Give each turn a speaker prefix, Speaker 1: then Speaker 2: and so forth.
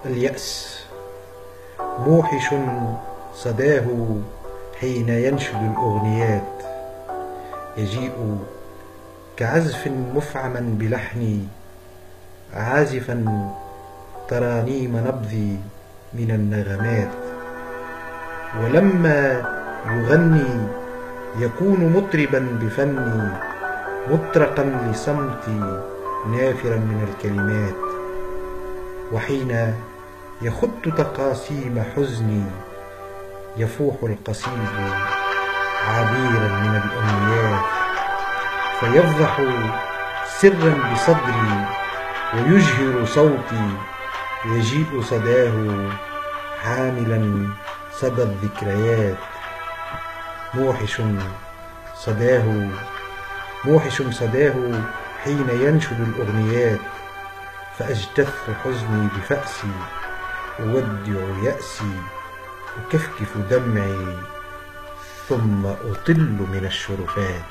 Speaker 1: اليأس موحش صداه حين ينشد الأغنيات، يجيء كعزف مفعما بلحني عازفا ترانيم نبضي من النغمات. ولما يغني يكون مطربا بفني، مطرقا لصمتي نافرا من الكلمات. وحين يخط تقاسيم حزني يفوح القصيد عبيرا من الأمنيات، فيفضح سرا بصدري ويجهر صوتي، يجيء صداه حاملا صدى الذكريات. موحش صداه حين ينشد الأغنيات، فأجتث حزني بفأسي، أودع يأسي، أكفكف دمعي، ثم أطل من الشرفات.